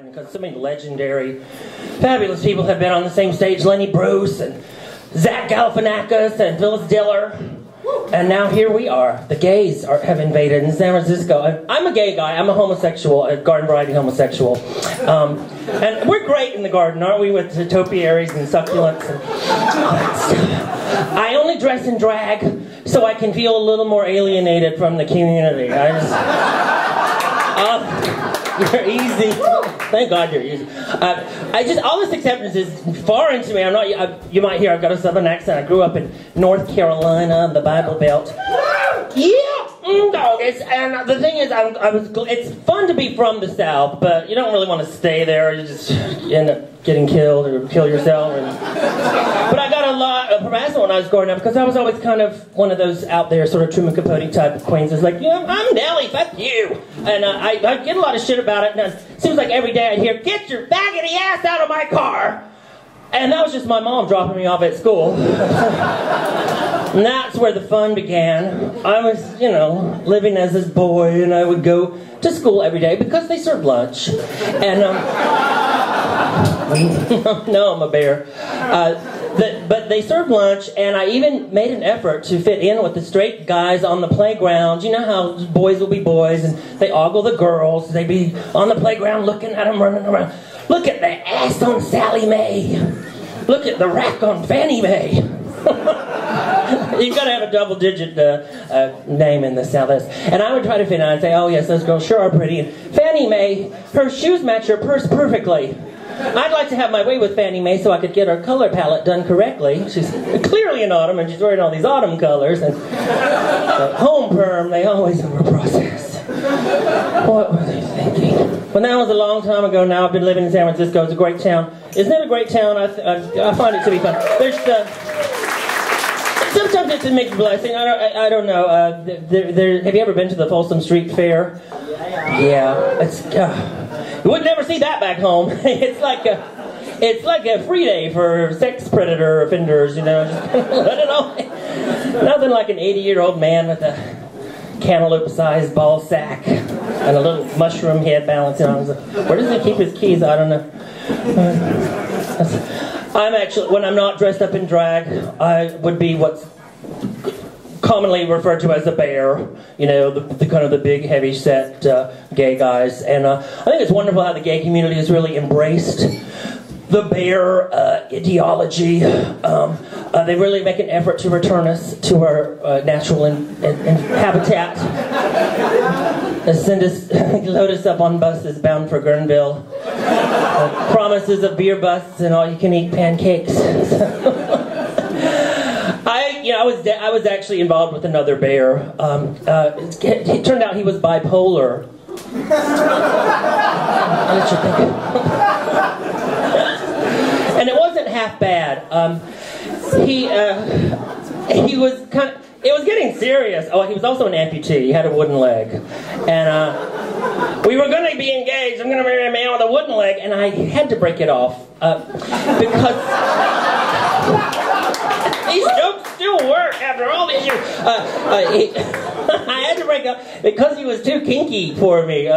Because so many legendary, fabulous people have been on the same stage. Lenny Bruce and Zach Galifianakis and Phyllis Diller. And now here we are. The gays have invaded in San Francisco. I'm a gay guy. I'm a homosexual, a garden variety homosexual. And we're great in the garden, aren't we, with topiaries and succulents and all that stuff. I only dress in drag so I can feel a little more alienated from the community. You're easy. Thank God you're easy. All this acceptance is foreign to me. You might hear I've got a southern accent. I grew up in North Carolina, the Bible Belt. Yeah, and the thing is, it's fun to be from the South, but you don't really want to stay there. You just end up getting killed or kill yourself. But I got a lot of harassment when I was growing up because I was always kind of one of those out there sort of Truman Capote type of queens. It's like, I'm Nellie, fuck you. And I get a lot of shit about it. And it seems like every day I'd hear, get your faggoty ass out of my car. And that was just my mom dropping me off at school. And that's where the fun began. I was, living as this boy, and I would go to school every day because they served lunch. And, no, I'm a bear. But they served lunch, and I even made an effort to fit in with the straight guys on the playground. You know how boys will be boys, and they ogle the girls. They'd be on the playground looking at them running around. Look at the ass on Sally Mae. Look at the rack on Fannie Mae. You've got to have a double-digit name in the South. And I would try to fit in. I'd say, oh, yes, those girls sure are pretty. And Fannie Mae, her shoes match her purse perfectly. I'd like to have my way with Fannie Mae so I could get her color palette done correctly. She's clearly in autumn, and she's wearing all these autumn colors. And home perm, they always overprocess. What were they thinking? Well, that was a long time ago now. I've been living in San Francisco. It's a great town. Isn't it a great town? I find it to be fun. There's sometimes it's a mixed blessing. I don't know. Have you ever been to the Folsom Street Fair? Yeah. It's you would never see that back home. It's like a free day for sex predator offenders. Just let it all. Nothing like an 80-year-old man with a cantaloupe-sized ball sack and a little mushroom head balancing on his. Where does he keep his keys? I don't know. I'm actually, when I'm not dressed up in drag, I would be what's commonly referred to as a bear. The kind of the big, heavy-set gay guys. And I think it's wonderful how the gay community has really embraced the bear ideology. They really make an effort to return us to our natural habitat. Load us up on buses bound for Guerneville. Promises of beer busts and all-you-can-eat pancakes. I was actually involved with another bear. It turned out he was bipolar. I'll let you think. And it wasn't half bad. He was kind of. It was getting serious. Oh, he was also an amputee. He had a wooden leg, and we were going to be engaged. I'm going to marry a man with a wooden leg, and I had to break it off because these jokes still work after all these years. I had to break it off because he was too kinky for me.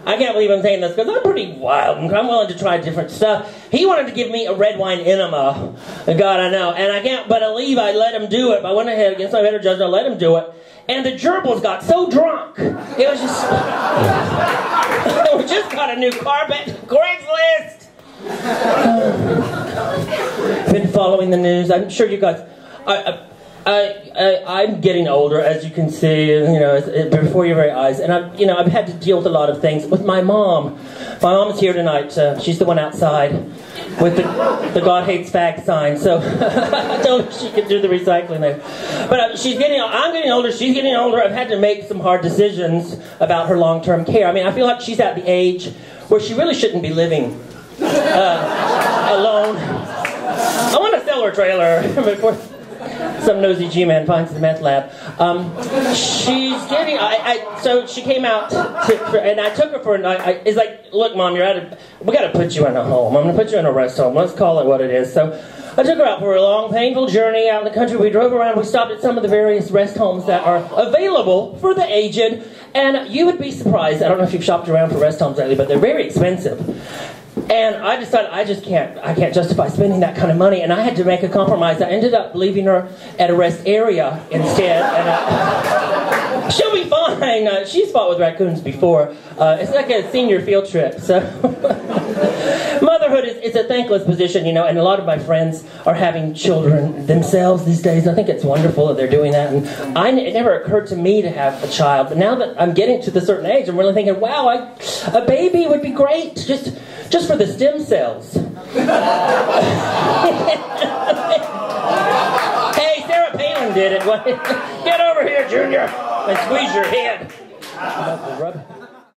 I can't believe I'm saying this because I'm pretty wild and I'm willing to try different stuff. He wanted to give me a red wine enema. God, I know. And I can't but believe I let him do it. I went ahead against my better judgment. I let him do it. And the gerbils got so drunk. It was just... we just got a new carpet. Craigslist. Been following the news. I'm sure you guys... I'm getting older, as you can see, before your very eyes, and I've had to deal with a lot of things with my mom. My mom's here tonight. She's the one outside with the God Hates Fag sign. So I told her she could do the recycling there. But I'm getting older. She's getting older. I've had to make some hard decisions about her long-term care. I feel like she's at the age where she really shouldn't be living alone. I want to sell her trailer before. some nosy G-man finds the meth lab. She's getting, so she came out, and I took her for a night. It's like, look, Mom, we got to put you in a home. I'm going to put you in a rest home. Let's call it what it is. So I took her out for a long, painful journey out in the country. We drove around. We stopped at some of the various rest homes that are available for the aged. And you would be surprised. I don't know if you've shopped around for rest homes lately, but they're very expensive. And I decided I can't justify spending that kind of money, and I had to make a compromise. I ended up leaving her at a rest area instead, and she'll be fine. She's fought with raccoons before. It's like a senior field trip, so... Motherhood is a thankless position, you know, and a lot of my friends are having children themselves these days. I think it's wonderful that they're doing that, and it never occurred to me to have a child, but now that I'm getting to the certain age, I'm really thinking, wow, a baby would be great, just for the stem cells. Hey, Sarah Palin did it. Get over here, Junior, and squeeze your head.